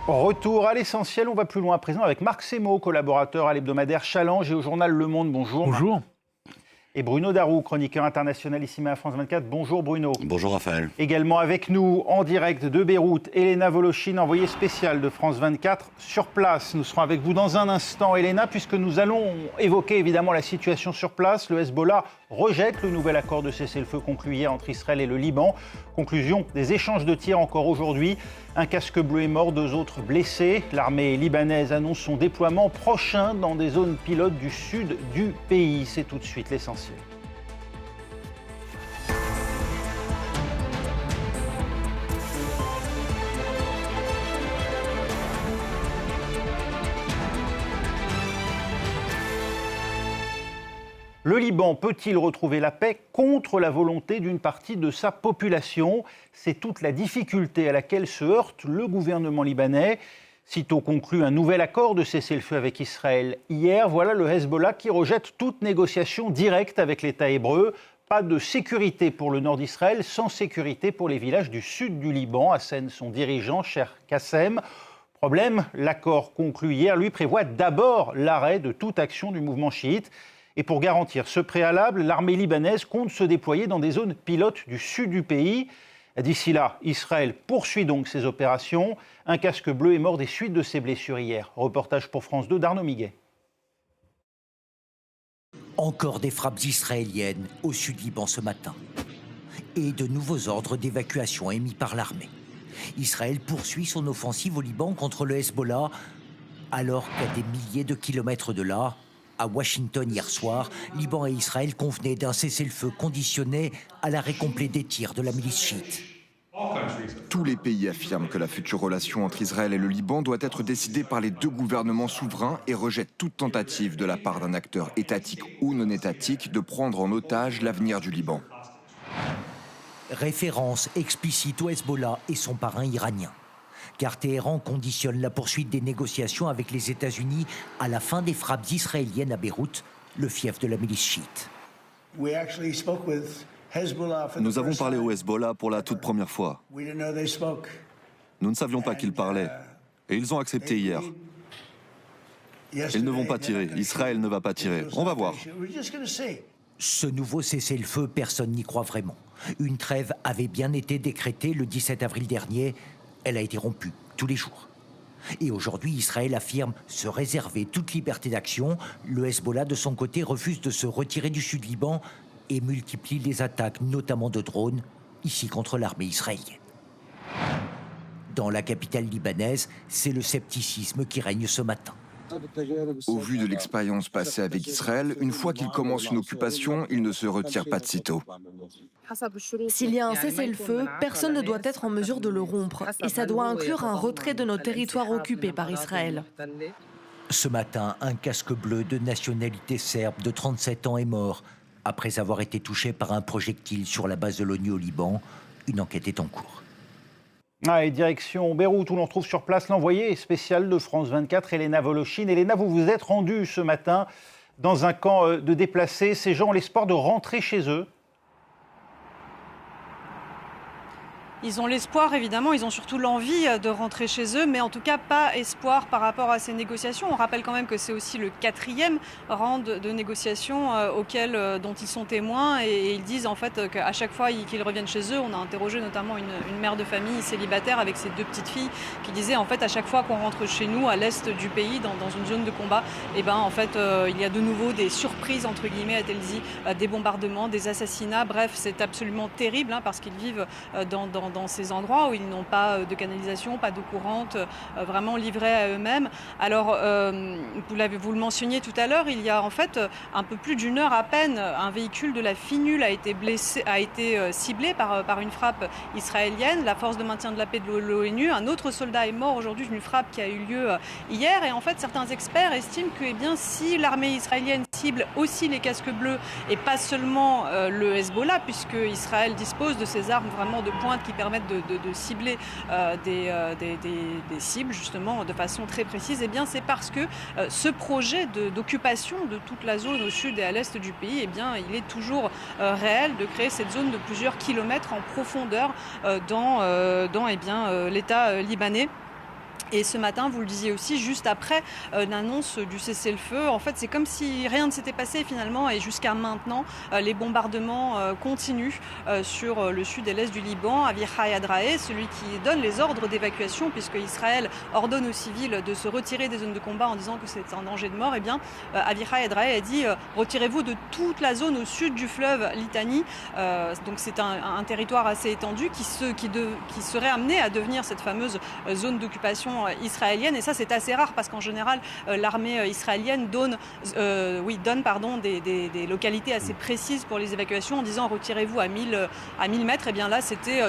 Retour à l'essentiel, on va plus loin à présent avec Marc Semo, collaborateur à l'hebdomadaire Challenge et au journal Le Monde. Bonjour. Bonjour. Et Bruno Darou, chroniqueur international ici à France 24. Bonjour Bruno. Bonjour Raphaël. Également avec nous, en direct de Beyrouth, Elena Voloshin, envoyée spéciale de France 24 sur place. Nous serons avec vous dans un instant, Elena, puisque nous allons évoquer évidemment la situation sur place. Le Hezbollah rejette le nouvel accord de cessez-le-feu conclu hier entre Israël et le Liban. Conclusion des échanges de tirs encore aujourd'hui. Un casque bleu est mort, 2 autres blessés. L'armée libanaise annonce son déploiement prochain dans des zones pilotes du sud du pays. C'est tout de suite l'essentiel. Le Liban peut-il retrouver la paix contre la volonté d'une partie de sa population ? C'est toute la difficulté à laquelle se heurte le gouvernement libanais. Sitôt conclu un nouvel accord de cessez-le-feu avec Israël hier, voilà le Hezbollah qui rejette toute négociation directe avec l'État hébreu. Pas de sécurité pour le nord d'Israël, sans sécurité pour les villages du sud du Liban, assène son dirigeant, Cher Kassem. Problème, l'accord conclu hier, lui, prévoit d'abord l'arrêt de toute action du mouvement chiite. Et pour garantir ce préalable, l'armée libanaise compte se déployer dans des zones pilotes du sud du pays. D'ici là, Israël poursuit donc ses opérations. Un casque bleu est mort des suites de ses blessures hier. Reportage pour France 2 d'Arnaud Miguet. Encore des frappes israéliennes au sud-Liban ce matin. Et de nouveaux ordres d'évacuation émis par l'armée. Israël poursuit son offensive au Liban contre le Hezbollah, alors qu'à des milliers de kilomètres de là, à Washington hier soir, Liban et Israël convenaient d'un cessez-le-feu conditionné à l'arrêt complet des tirs de la milice chiite. Tous les pays affirment que la future relation entre Israël et le Liban doit être décidée par les 2 gouvernements souverains et rejettent toute tentative de la part d'un acteur étatique ou non étatique de prendre en otage l'avenir du Liban. Référence explicite au Hezbollah et son parrain iranien. Car Téhéran conditionne la poursuite des négociations avec les États-Unis à la fin des frappes israéliennes à Beyrouth, le fief de la milice chiite. Nous avons parlé au Hezbollah pour la toute première fois. Nous ne savions pas qu'ils parlaient. Et ils ont accepté hier. Ils ne vont pas tirer. Israël ne va pas tirer. On va voir. Ce nouveau cessez-le-feu, personne n'y croit vraiment. Une trêve avait bien été décrétée le 17 avril dernier. Elle a été rompue tous les jours. Et aujourd'hui, Israël affirme se réserver toute liberté d'action. Le Hezbollah, de son côté, refuse de se retirer du sud Liban et multiplie les attaques, notamment de drones, ici contre l'armée israélienne. Dans la capitale libanaise, c'est le scepticisme qui règne ce matin. Au vu de l'expérience passée avec Israël, une fois qu'il commence une occupation, il ne se retire pas de sitôt. S'il y a un cessez-le-feu, personne ne doit être en mesure de le rompre. Et ça doit inclure un retrait de nos territoires occupés par Israël. Ce matin, un casque bleu de nationalité serbe de 37 ans est mort après avoir été touché par un projectile sur la base de l'ONU au Liban. Une enquête est en cours. Et direction Beyrouth, où l'on trouve sur place l'envoyée spéciale de France 24, Elena Voloshin. Elena, vous vous êtes rendue ce matin dans un camp de déplacés. Ces gens ont l'espoir de rentrer chez eux. Ils ont l'espoir, évidemment, ils ont surtout l'envie de rentrer chez eux, mais en tout cas pas espoir par rapport à ces négociations. On rappelle quand même que c'est aussi le 4e round de négociations dont ils sont témoins, et ils disent en fait qu'à chaque fois qu'ils reviennent chez eux, on a interrogé notamment une mère de famille célibataire avec ses 2 petites filles qui disait en fait à chaque fois qu'on rentre chez nous à l'est du pays, dans une zone de combat, et ben en fait il y a de nouveau des surprises entre guillemets, a-t-elle dit, des bombardements, des assassinats. Bref, c'est absolument terrible parce qu'ils vivent dans ces endroits où ils n'ont pas de canalisation, pas d'eau courante, vraiment livrés à eux-mêmes. Alors, vous le mentionniez tout à l'heure, il y a en fait un peu plus d'1 heure à peine, un véhicule de la FINUL a été ciblé par une frappe israélienne, la force de maintien de la paix de l'ONU. Un autre soldat est mort aujourd'hui d'une frappe qui a eu lieu hier. Et en fait, certains experts estiment que si l'armée israélienne cible aussi les casques bleus et pas seulement le Hezbollah, puisque Israël dispose de ces armes vraiment de pointe qui permettent de cibler des cibles justement de façon très précise, et bien c'est parce que ce projet d'occupation de toute la zone au sud et à l'est du pays, et bien il est toujours réel, de créer cette zone de plusieurs kilomètres en profondeur dans l'État libanais. Et ce matin, vous le disiez aussi, juste après l'annonce du cessez-le-feu, en fait, c'est comme si rien ne s'était passé finalement. Et jusqu'à maintenant, les bombardements continuent sur le sud et l'est du Liban. Avichai Adrae, celui qui donne les ordres d'évacuation, puisque Israël ordonne aux civils de se retirer des zones de combat en disant que c'est un danger de mort, eh bien, Avichai Adrae a dit retirez-vous de toute la zone au sud du fleuve Litani. Donc c'est un territoire assez étendu qui serait amené à devenir cette fameuse zone d'occupation israélienne, et ça c'est assez rare parce qu'en général l'armée israélienne donne des localités assez précises pour les évacuations en disant retirez-vous à 1000 mètres. Et bien là c'était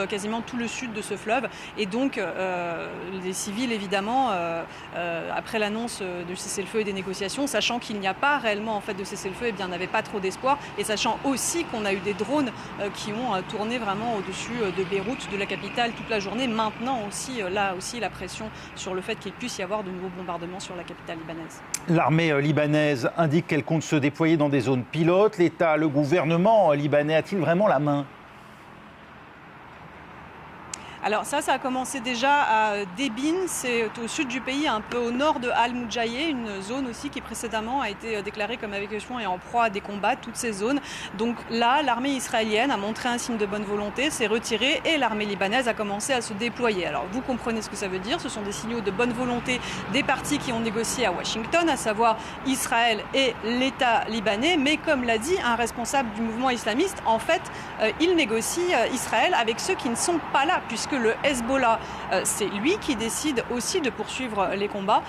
quasiment tout le sud de ce fleuve, et donc les civils évidemment après l'annonce du cessez-le-feu et des négociations, sachant qu'il n'y a pas réellement en fait de cessez-le-feu, et bien n'avaient pas trop d'espoir, et sachant aussi qu'on a eu des drones qui ont tourné vraiment au-dessus de Beyrouth, de la capitale, toute la journée, maintenant aussi là aussi la pression sur le fait qu'il puisse y avoir de nouveaux bombardements sur la capitale libanaise. L'armée libanaise indique qu'elle compte se déployer dans des zones pilotes. L'État, le gouvernement libanais a-t-il vraiment la main ? Alors ça a commencé déjà à Debin, c'est au sud du pays, un peu au nord de Al-Moudjaye, une zone aussi qui précédemment a été déclarée comme évacuation et en proie à des combats, toutes ces zones. Donc là, l'armée israélienne a montré un signe de bonne volonté, s'est retirée, et l'armée libanaise a commencé à se déployer. Alors vous comprenez ce que ça veut dire, ce sont des signaux de bonne volonté des partis qui ont négocié à Washington, à savoir Israël et l'État libanais, mais comme l'a dit un responsable du mouvement islamiste, en fait, il négocie Israël avec ceux qui ne sont pas là, puisque le Hezbollah, c'est lui qui décide aussi de poursuivre les combats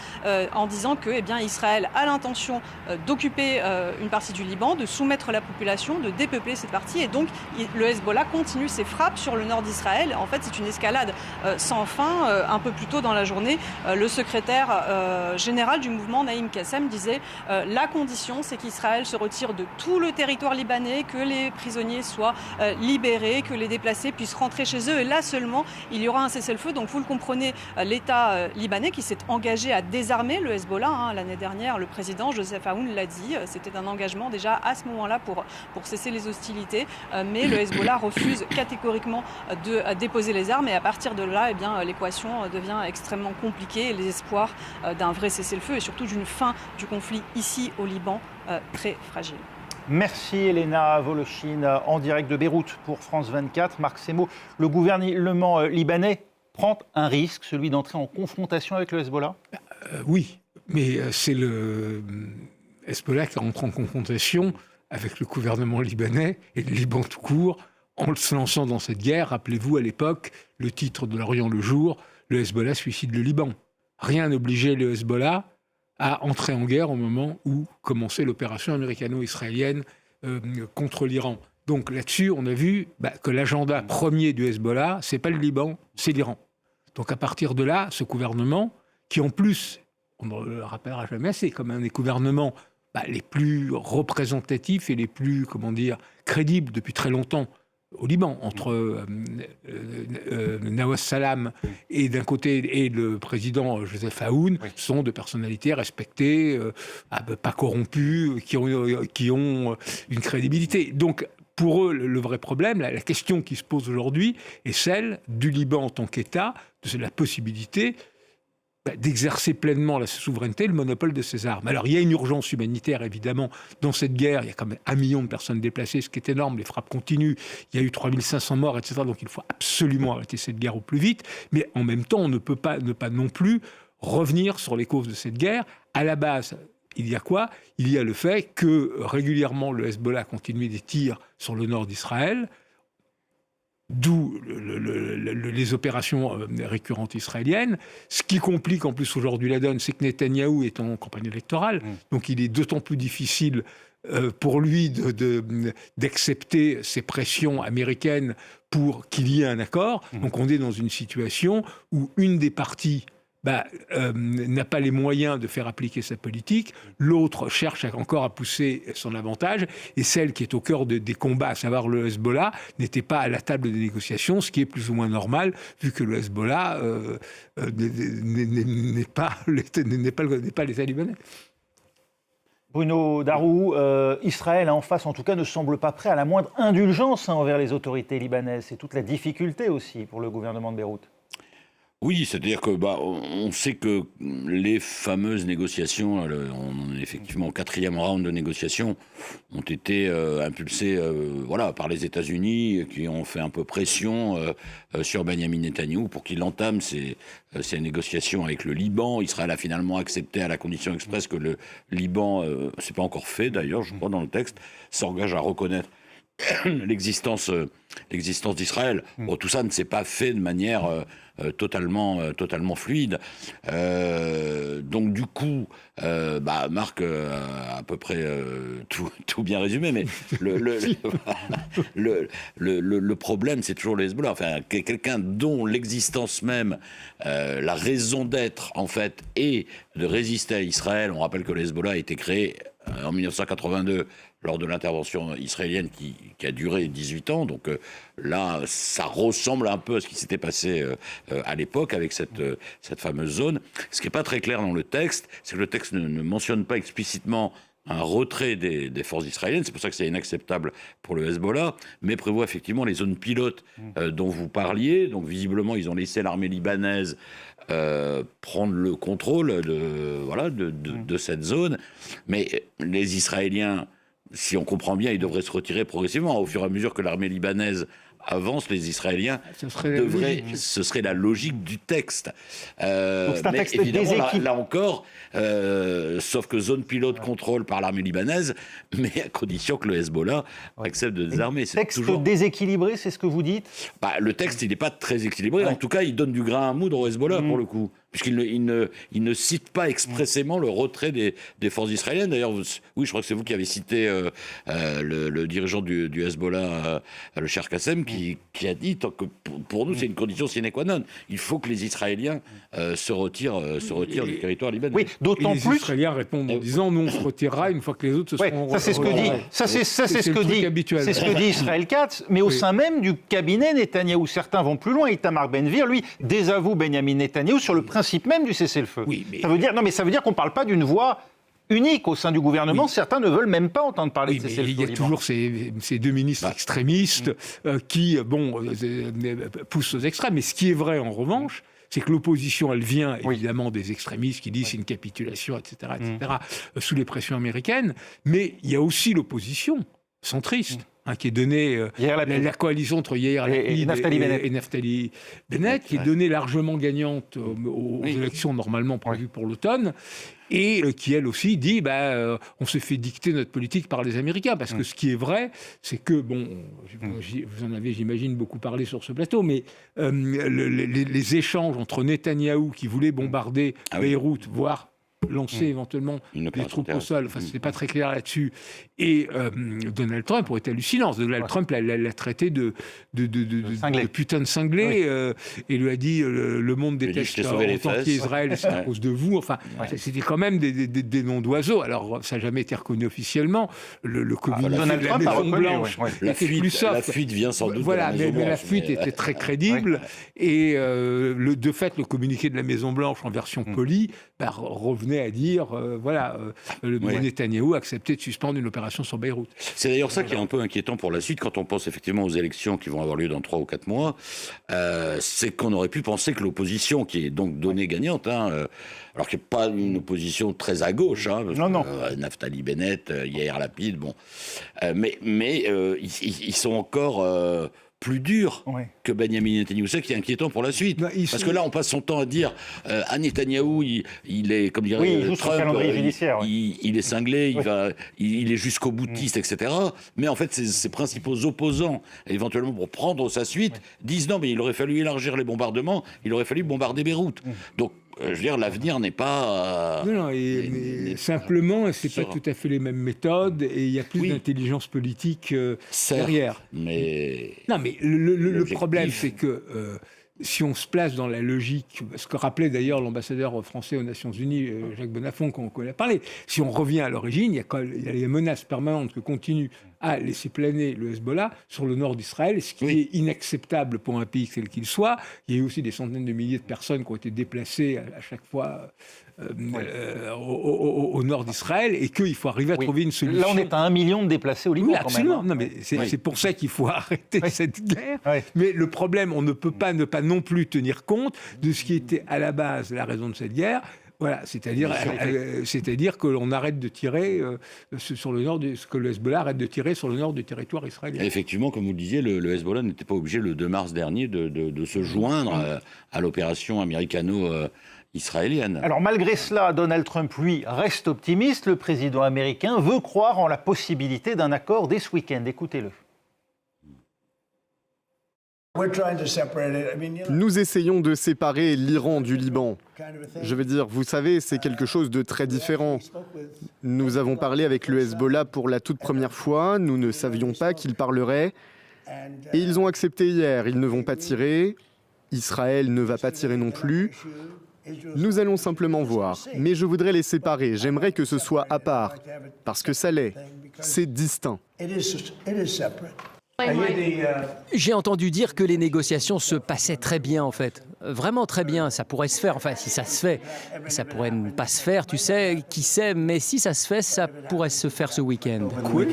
en disant que Israël a l'intention d'occuper une partie du Liban, de soumettre la population, de dépeupler cette partie, et donc le Hezbollah continue ses frappes sur le nord d'Israël. En fait, c'est une escalade sans fin. Un peu plus tôt dans la journée, le secrétaire général du mouvement, Naïm Kassem, disait la condition, c'est qu'Israël se retire de tout le territoire libanais, que les prisonniers soient libérés, que les déplacés puissent rentrer chez eux, et là seulement il y aura un cessez-le-feu. Donc vous le comprenez, l'État libanais qui s'est engagé à désarmer le Hezbollah. L'année dernière, le président Joseph Aoun l'a dit, c'était un engagement déjà à ce moment-là pour cesser les hostilités. Mais le Hezbollah refuse catégoriquement de déposer les armes, et à partir de là, l'équation devient extrêmement compliquée, et les espoirs d'un vrai cessez-le-feu et surtout d'une fin du conflit ici au Liban très fragile. Merci Elena Voloshin, en direct de Beyrouth pour France 24. Marc Semo, le gouvernement libanais prend un risque, celui d'entrer en confrontation avec le Hezbollah ? Oui, mais c'est le Hezbollah qui rentre en confrontation avec le gouvernement libanais et le Liban tout court en se lançant dans cette guerre. Rappelez-vous, à l'époque, le titre de l'Orient le jour, le Hezbollah suicide le Liban. Rien n'obligeait le Hezbollah à entrer en guerre au moment où commençait l'opération américano-israélienne contre l'Iran. Donc là-dessus, on a vu que l'agenda premier du Hezbollah, c'est pas le Liban, c'est l'Iran. Donc à partir de là, ce gouvernement, qui en plus, on ne le rappellera jamais, c'est comme un des gouvernements les plus représentatifs et les plus, crédibles depuis très longtemps au Liban, entre Nawaz Salam et d'un côté et le président Joseph Aoun, sont de personnalités respectées, pas corrompues, qui ont une crédibilité. Donc pour eux, le vrai problème, la question qui se pose aujourd'hui est celle du Liban en tant qu'État, de la possibilité d'exercer pleinement la souveraineté, le monopole de ses armes. Alors, il y a une urgence humanitaire, évidemment, dans cette guerre. Il y a quand même 1 million de personnes déplacées, ce qui est énorme. Les frappes continuent. Il y a eu 3500 morts, etc. Donc, il faut absolument arrêter cette guerre au plus vite. Mais en même temps, on ne peut pas ne pas non plus revenir sur les causes de cette guerre. À la base, il y a quoi ? Il y a le fait que, régulièrement, le Hezbollah continue des tirs sur le nord d'Israël, d'où les opérations récurrentes israéliennes. Ce qui complique en plus aujourd'hui la donne, c'est que Netanyahou est en campagne électorale, donc il est d'autant plus difficile pour lui d'accepter ces pressions américaines pour qu'il y ait un accord. Donc on est dans une situation où une des parties n'a pas les moyens de faire appliquer sa politique, l'autre cherche encore à pousser son avantage, et celle qui est au cœur des combats, à savoir le Hezbollah, n'était pas à la table des négociations, ce qui est plus ou moins normal, vu que le Hezbollah n'est pas l'État libanais. Bruno Darou, Israël en face, en tout cas, ne semble pas prêt à la moindre indulgence envers les autorités libanaises. C'est toute la difficulté aussi pour le gouvernement de Beyrouth. Oui, c'est-à-dire que on sait que les fameuses négociations, on est effectivement au 4e round de négociations, ont été impulsées par les États-Unis, qui ont fait un peu pression sur Benyamin Netanyahou pour qu'il entame ces négociations avec le Liban. Israël a finalement accepté à la condition expresse que le Liban, c'est pas encore fait d'ailleurs, je crois dans le texte, s'engage à reconnaître l'existence d'Israël. Bon, tout ça ne s'est pas fait de manière totalement fluide. Donc du coup, Marc a à peu près tout bien résumé, mais le problème, c'est toujours le Hezbollah. Enfin, quelqu'un dont l'existence même, la raison d'être, en fait, est de résister à Israël. On rappelle que le Hezbollah a été créé en 1982 lors de l'intervention israélienne qui a duré 18 ans. Donc là, ça ressemble un peu à ce qui s'était passé à l'époque avec cette fameuse zone. Ce qui n'est pas très clair dans le texte, c'est que le texte ne mentionne pas explicitement un retrait des forces israéliennes. C'est pour ça que c'est inacceptable pour le Hezbollah, mais prévoit effectivement les zones pilotes dont vous parliez. Donc visiblement, ils ont laissé l'armée libanaise prendre le contrôle de cette zone. Mais les Israéliens, si on comprend bien, ils devraient se retirer progressivement. Au fur et à mesure que l'armée libanaise avance, les Israéliens ce serait la logique du texte. Donc c'est un texte évidemment, là encore, sauf que zone pilote contrôle par l'armée libanaise, mais à condition que le Hezbollah accepte de désarmer. C'est texte déséquilibré, c'est ce que vous dites ? Le texte, il n'est pas très équilibré. Ouais. En tout cas, il donne du grain à moudre au Hezbollah, pour le coup. Puisqu'il ne cite pas expressément le retrait des forces israéliennes. D'ailleurs, oui, je crois que c'est vous qui avez cité le dirigeant du Hezbollah, le Cher Kassem, qui a dit que pour nous, c'est une condition sine qua non. Il faut que les Israéliens se retirent du territoire libanais. Oui, d'autant plus. Les Israéliens répondent en disant nous, on se retirera une fois que les autres se seront. Ça, c'est ce que dit. C'est ce que dit Israël Katz. Mais au sein même du cabinet Netanyahou, certains vont plus loin. Itamar Ben-Gvir, lui, désavoue Benyamin Netanyahou sur le principe même du cessez-le-feu. Oui, mais... ça veut dire qu'on ne parle pas d'une voix unique au sein du gouvernement. Oui. Certains ne veulent même pas entendre parler de cessez-le-feu. Il y a toujours ces deux ministres extrémistes qui poussent aux extrêmes. Mais ce qui est vrai, en revanche, c'est que l'opposition, elle vient évidemment des extrémistes qui disent c'est une capitulation, etc., sous les pressions américaines. Mais il y a aussi l'opposition centriste. Qui est donnée, la coalition entre Yair Lapid et Naftali Bennett, qui est donnée largement gagnante aux élections normalement prévues pour l'automne, et qui, elle aussi, dit on se fait dicter notre politique par les Américains. Parce que ce qui est vrai, c'est que, vous en avez, j'imagine, beaucoup parlé sur ce plateau, mais les échanges entre Netanyahou, qui voulait bombarder Beyrouth, voire lancer éventuellement des troupes au sol, c'était pas très clair là-dessus, et Donald Trump aurait été hallucinant. Donald Trump l'a traité de putain de cinglé, et lui a dit le monde déteste autant qu'Israël, c'est à cause de vous. C'était quand même des noms d'oiseaux. Alors ça n'a jamais été reconnu officiellement. Le communiqué de la Maison Blanche était plus soft. La fuite vient sans doute mais la fuite était très crédible, et de fait le communiqué de la Maison Blanche en version polie revenait à dire Netanyahou a accepté de suspendre une opération sur Beyrouth. C'est d'ailleurs ça qui est un peu inquiétant pour la suite quand on pense effectivement aux élections qui vont avoir lieu dans 3 ou 4 mois. C'est qu'on aurait pu penser que l'opposition, qui est donc donnée gagnante, alors qu'il n'y a pas une opposition très à gauche, Naftali Bennett, Yair Lapid, mais ils sont encore plus dur que Benyamin Netanyahou. C'est ça qui est inquiétant pour la suite. Parce que là, on passe son temps à dire Netanyahou, il est, comme dirait Trump, il est cinglé, il est jusqu'au boutiste, etc. Mais en fait, ses principaux opposants, éventuellement pour prendre sa suite, disent non, mais il aurait fallu élargir les bombardements, il aurait fallu bombarder Beyrouth. Donc, je veux dire, l'avenir n'est pas... simplement, c'est pas tout à fait les mêmes méthodes, et il y a plus d'intelligence politique derrière. Mais... Non, mais le problème, c'est que si on se place dans la logique, ce que rappelait d'ailleurs l'ambassadeur français aux Nations Unies, Jacques Bonafont, qu'on a parlé, si on revient à l'origine, il y a les menaces permanentes que continue a laissé planer le Hezbollah sur le nord d'Israël, ce qui est inacceptable pour un pays tel qu'il soit. Il y a eu aussi des centaines de milliers de personnes qui ont été déplacées à chaque fois au nord d'Israël, et qu'il faut arriver à trouver une solution. Là, on est à 1 million de déplacés au Liban, oui, absolument. quand même. Non, mais c'est pour ça qu'il faut arrêter cette guerre. Oui. Mais le problème, on ne peut pas ne pas non plus tenir compte de ce qui était à la base la raison de cette guerre. Voilà, c'est-à-dire que l'on arrête de tirer sur le nord, que le Hezbollah arrête de tirer sur le nord du territoire israélien. Et effectivement, comme vous le disiez, le Hezbollah n'était pas obligé le 2 mars dernier de se joindre à l'opération américano-israélienne. Alors malgré cela, Donald Trump, lui, reste optimiste. Le président américain veut croire en la possibilité d'un accord dès ce week-end. Écoutez-le. Nous essayons de séparer l'Iran du Liban. Je veux dire, vous savez, c'est quelque chose de très différent. Nous avons parlé avec le Hezbollah pour la toute première fois, nous ne savions pas qu'ils parleraient, et ils ont accepté hier, ils ne vont pas tirer, Israël ne va pas tirer non plus. Nous allons simplement voir, mais je voudrais les séparer, j'aimerais que ce soit à part, parce que ça l'est, c'est distinct. J'ai entendu dire que les négociations se passaient très bien, en fait. Vraiment très bien. Ça pourrait se faire. Enfin, si ça se fait, ça pourrait ne pas se faire, tu sais, qui sait. Mais si ça se fait, ça pourrait se faire ce week-end. Oui,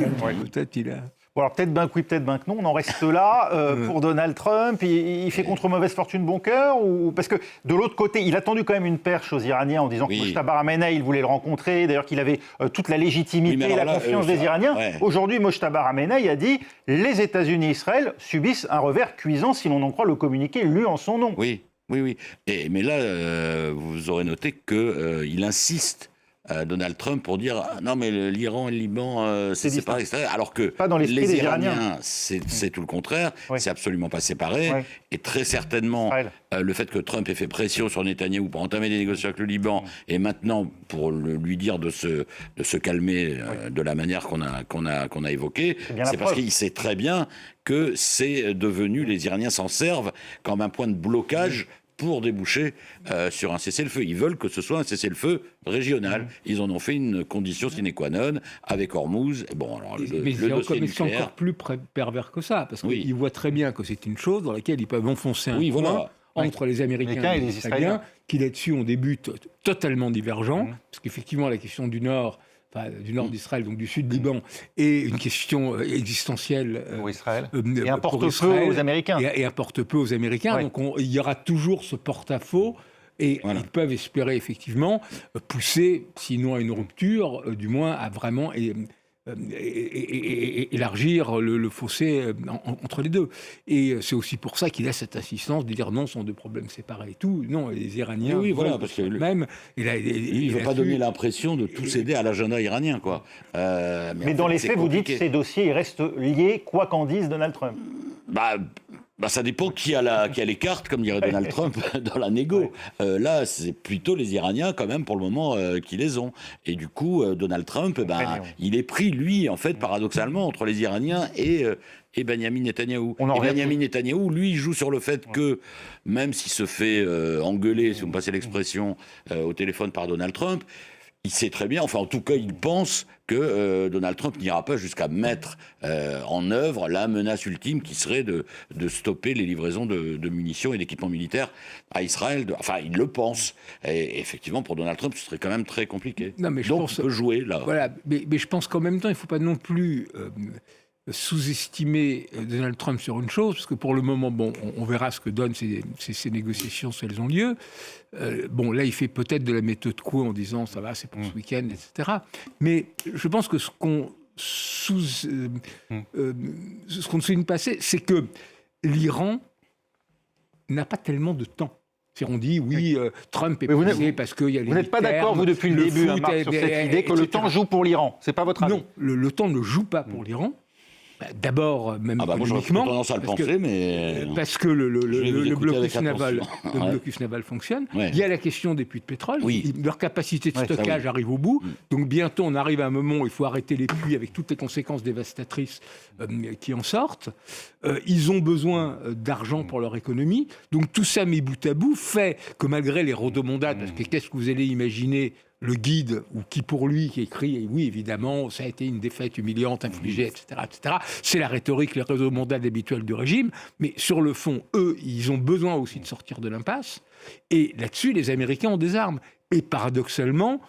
peut-être il a... Bon, alors peut-être ben que oui, peut-être ben que non, on en reste là. Pour Donald Trump, il fait contre mauvaise fortune bon cœur ou... Parce que de l'autre côté, il a tendu quand même une perche aux Iraniens en disant que Mojtaba Ramenei, il voulait le rencontrer, d'ailleurs qu'il avait toute la légitimité et la confiance des Iraniens. Aujourd'hui, Mojtaba Ramenei a dit « Les États-Unis et Israël subissent un revers cuisant si l'on en croit le communiqué lu en son nom ». Oui. Mais là, vous aurez noté qu'il insiste Donald Trump pour dire non mais l'Iran et le Liban c'est séparé, alors que pas dans les Iraniens c'est tout le contraire, c'est absolument pas séparé, et très certainement le fait que Trump ait fait pression sur Netanyahou pour entamer des négociations avec le Liban et maintenant pour lui dire de se calmer de la manière qu'on a évoquée, c'est parce qu'il sait très bien que c'est devenu, les Iraniens s'en servent comme un point de blocage pour déboucher sur un cessez-le-feu. Ils veulent que ce soit un cessez-le-feu régional. Ils en ont fait une condition sine qua non avec Hormuz. Bon, alors, mais c'est encore plus pervers que ça, parce qu'ils voient très bien que c'est une chose dans laquelle ils peuvent enfoncer un point entre les Américains et les Israéliens, qui là-dessus ont des buts totalement divergents, parce qu'effectivement la question du Nord d'Israël, donc du sud du Liban, et une question existentielle pour Israël. Et importe peu aux Américains. Et importe peu aux Américains. Donc il y aura toujours ce porte-à-faux. Et ils peuvent espérer effectivement pousser, sinon à une rupture, du moins à vraiment élargir le fossé entre les deux. Et c'est aussi pour ça qu'il a cette insistance de dire non, ce sont deux problèmes séparés et tout. Non, les Iraniens parce que même. Il ne veut pas donner l'impression de tout céder à l'agenda iranien, quoi. Mais dans les faits, vous dites que ces dossiers ils restent liés, quoi qu'en dise Donald Trump. Ça dépend qui a les cartes, comme dirait Donald Trump, dans la négo. Là, c'est plutôt les Iraniens, quand même, pour le moment, qui les ont. Et du coup, Donald Trump, il est pris, lui, en fait, paradoxalement, entre les Iraniens et Benyamin Netanyahou. Et Benyamin Netanyahou, lui, joue sur le fait que, même s'il se fait engueuler, si vous me passez l'expression, au téléphone par Donald Trump, il sait très bien, enfin en tout cas il pense que Donald Trump n'ira pas jusqu'à mettre en œuvre la menace ultime qui serait de stopper les livraisons de munitions et d'équipements militaires à Israël. Enfin, il le pense. Et effectivement, pour Donald Trump, ce serait quand même très compliqué. Non, mais donc il peut jouer là. Voilà, mais je pense qu'en même temps, il ne faut pas non plus sous-estimer Donald Trump sur une chose, parce que pour le moment, on verra ce que donnent ces négociations si elles ont lieu. Là, il fait peut-être de la méthode coup en disant ça va, c'est pour ce week-end, etc. Mais je pense que ce qu'on ne souligne pas assez, c'est que l'Iran n'a pas tellement de temps. On dit, Trump est pressé parce qu'il y a les Vous n'êtes pas d'accord, vous, depuis le début, Marc, sur cette idée que le temps joue pour l'Iran. C'est pas votre avis? Non, le temps ne joue pas pour l'Iran. D'abord, même économiquement, moi, tendance à le penser, mais parce que le blocus naval fonctionne. Il y a la question des puits de pétrole. Leur capacité de stockage arrive au bout. Donc bientôt, on arrive à un moment où il faut arrêter les puits avec toutes les conséquences dévastatrices qui en sortent. Ils ont besoin d'argent pour leur économie. Donc tout ça mis bout à bout fait que malgré les rodomontades, parce que qu'est-ce que vous allez imaginer le guide, ou qui pour lui, qui écrit, et oui, évidemment, ça a été une défaite humiliante infligée, etc. C'est la rhétorique, les réseaux mondiaux habituels du régime, mais sur le fond, eux, ils ont besoin aussi de sortir de l'impasse, et là-dessus, les Américains ont des armes. Et paradoxalement,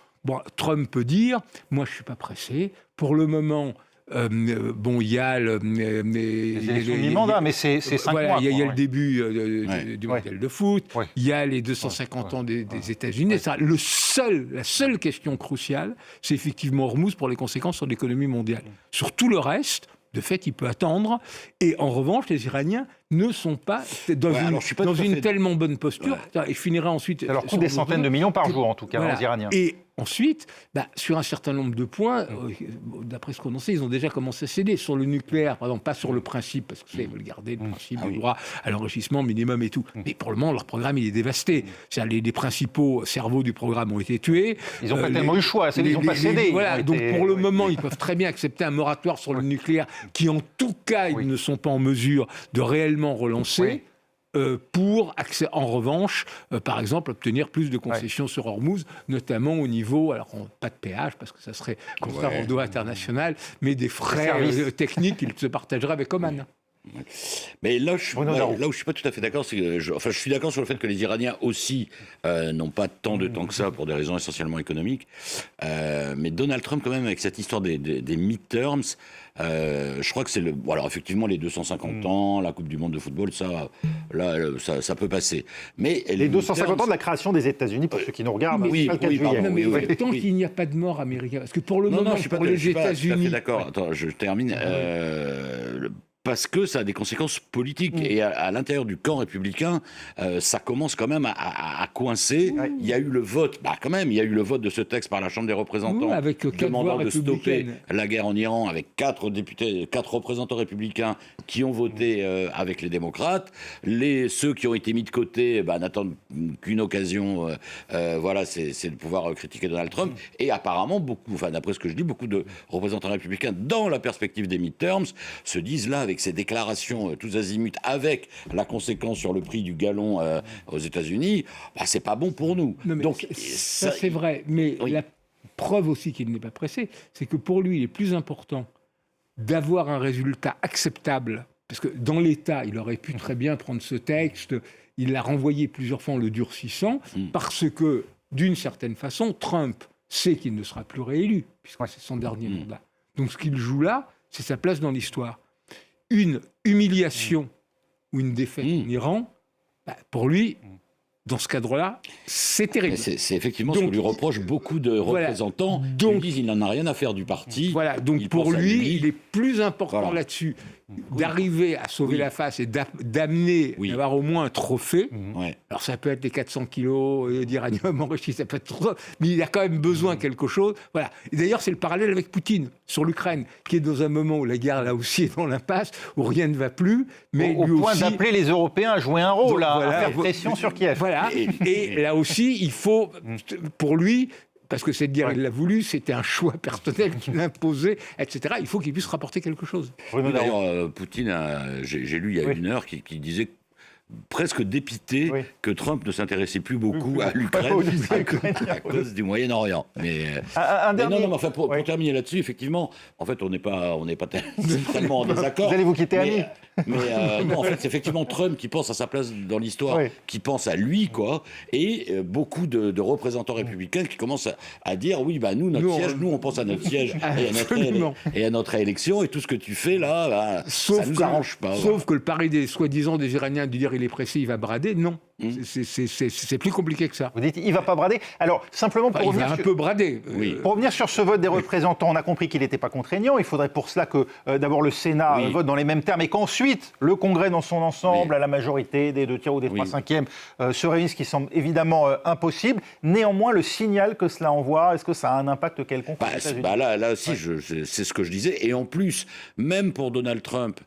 Trump peut dire, moi, je ne suis pas pressé, pour le moment... il y a les élections mi-mandat, mais c'est 5 mois. Il y a le début du mondial de foot, il y a les 250 ans des États-Unis. La seule question cruciale, c'est effectivement Hormuz pour les conséquences sur l'économie mondiale. Sur tout le reste, de fait, il peut attendre. Et en revanche, les Iraniens ne sont pas dans une tellement bonne posture. Et je finirai ensuite... Ça leur coûte des centaines de millions par jour, en tout cas, aux Iraniens. Et ensuite, sur un certain nombre de points, d'après ce qu'on en sait, ils ont déjà commencé à céder. Sur le nucléaire, par exemple, pas sur le principe, parce que ils veulent garder le principe du droit à l'enrichissement minimum et tout. Mais pour le moment, leur programme, il est dévasté. Les principaux cerveaux du programme ont été tués. Ils n'ont pas tellement eu le choix, ils n'ont pas cédé. Donc pour le moment, ils peuvent très bien accepter un moratoire sur le nucléaire, qui en tout cas, ils ne sont pas en mesure de réellement relancer. Pour, en revanche, par exemple, obtenir plus de concessions sur Hormuz, notamment au niveau, alors pas de péage, parce que ça serait contraire au droit international, mais des frais techniques qu'ils se partageraient avec Oman. Mais là où je suis pas tout à fait d'accord, c'est que je suis d'accord sur le fait que les Iraniens aussi n'ont pas tant de temps que ça pour des raisons essentiellement économiques. Mais Donald Trump, quand même, avec cette histoire des midterms, je crois que c'est alors effectivement les 250 ans, la Coupe du Monde de football, ça peut passer. Mais les 250 ans de la création des États-Unis, pour ceux qui nous regardent, tant qu'il n'y a pas de mort américaine, parce que pour le moment, pour les États-Unis, je suis pas tout à fait d'accord. Attends, je termine. Parce que ça a des conséquences politiques. Et à l'intérieur du camp républicain, ça commence quand même à coincer. Il y a eu le vote, il y a eu le vote de ce texte par la Chambre des représentants, avec demandant de stopper la guerre en Iran, avec 4 représentants républicains qui ont voté avec les démocrates. Ceux qui ont été mis de côté n'attendent qu'une occasion, c'est de pouvoir critiquer Donald Trump. Et apparemment, d'après ce que je dis, beaucoup de représentants républicains, dans la perspective des midterms, se disent là, avec ces déclarations tous azimuts, avec la conséquence sur le prix du gallon aux États-Unis, c'est pas bon pour nous. Donc ça c'est vrai, mais la preuve aussi qu'il n'est pas pressé, c'est que pour lui, il est plus important d'avoir un résultat acceptable, parce que dans l'État, il aurait pu très bien prendre ce texte, il l'a renvoyé plusieurs fois en le durcissant, parce que, d'une certaine façon, Trump sait qu'il ne sera plus réélu, puisque c'est son dernier mandat. Donc ce qu'il joue là, c'est sa place dans l'histoire. Une humiliation ou une défaite en Iran, pour lui, dans ce cadre-là, c'est terrible. C'est effectivement ce que lui reprochent beaucoup de représentants qui disent qu'il n'en a rien à faire du parti. Donc pour lui, il est plus important là-dessus d'arriver à sauver la face et d'amener, d'avoir au moins un trophée. Alors ça peut être les 400 kilos d'uranium enrichi, ça peut être trop, mais il a quand même besoin de quelque chose. Et d'ailleurs, c'est le parallèle avec Poutine sur l'Ukraine, qui est dans un moment où la guerre là aussi est dans l'impasse, où rien ne va plus. Mais au point d'appeler les Européens à jouer un rôle, à faire pression sur Kiev. Et là aussi, il faut, pour lui, parce que cette guerre, il l'a voulu, c'était un choix personnel qu'il imposait, etc. Il faut qu'il puisse rapporter quelque chose. D'ailleurs, Poutine, j'ai lu il y a 1 heure, qui disait presque dépité que Trump ne s'intéressait plus beaucoup à l'Ukraine à cause du Moyen-Orient. Mais pour terminer là-dessus, effectivement, en fait, on n'est pas tellement en désaccord. Vous allez vous quitter, amis. Mais non, en fait, c'est effectivement Trump qui pense à sa place dans l'histoire, qui pense à lui, et beaucoup de représentants républicains qui commencent à dire nous, on pense à notre siège et à notre élection, et tout ce que tu fais là, ça nous arrange pas. Sauf que le pari des soi-disant des Iraniens de dire il est pressé, il va brader, non. C'est plus compliqué que ça. Vous dites, il va pas brader. Alors, simplement pour revenir... Il va un peu brader. Pour revenir sur ce vote des représentants, on a compris qu'il n'était pas contraignant. Il faudrait pour cela que d'abord le Sénat vote dans les mêmes termes et qu'ensuite le Congrès dans son ensemble, à la majorité des 2/3 ou des 3/5, se réunisse, ce qui semble évidemment impossible. Néanmoins, le signal que cela envoie, est-ce que ça a un impact quelconque aux États-Unis ? Là aussi, c'est ce que je disais. Et en plus, même pour Donald Trump,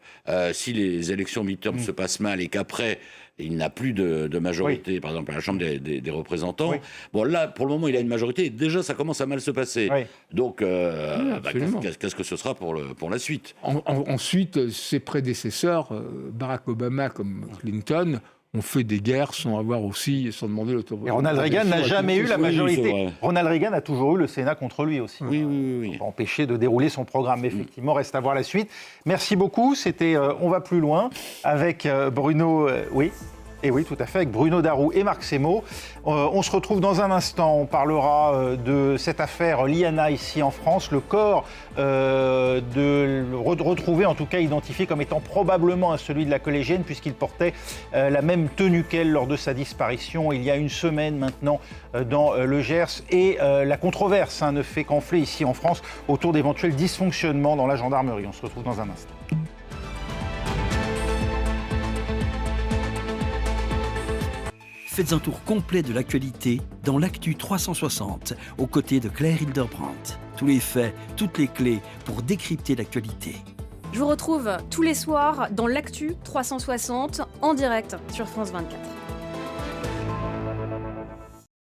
si les élections midterm se passent mal et qu'après, il n'a plus de majorité, par exemple, à la Chambre des représentants. Là, pour le moment, il a une majorité. Déjà, ça commence à mal se passer. Donc, qu'est-ce que ce sera pour la suite ? Ensuite, ses prédécesseurs, Barack Obama comme Clinton, on fait des guerres sans demander l'autorisation. Et Ronald Reagan n'a jamais eu la majorité. Ronald Reagan a toujours eu le Sénat contre lui aussi. Oui. Pour empêcher de dérouler son programme. Mais effectivement, reste à voir la suite. Merci beaucoup. C'était On va plus loin avec Bruno. Et oui, tout à fait, avec Bruno Darroux et Marc Semo. On se retrouve dans un instant. On parlera de cette affaire Liana ici en France. Le corps retrouvé, en tout cas identifié comme étant probablement celui de la collégienne, puisqu'il portait la même tenue qu'elle lors de sa disparition il y a une semaine maintenant dans le Gers. Et la controverse ne fait qu'enfler ici en France autour d'éventuels dysfonctionnements dans la gendarmerie. On se retrouve dans un instant. Faites un tour complet de l'actualité dans l'Actu 360, aux côtés de Claire Hildebrandt. Tous les faits, toutes les clés pour décrypter l'actualité. Je vous retrouve tous les soirs dans l'Actu 360 en direct sur France 24.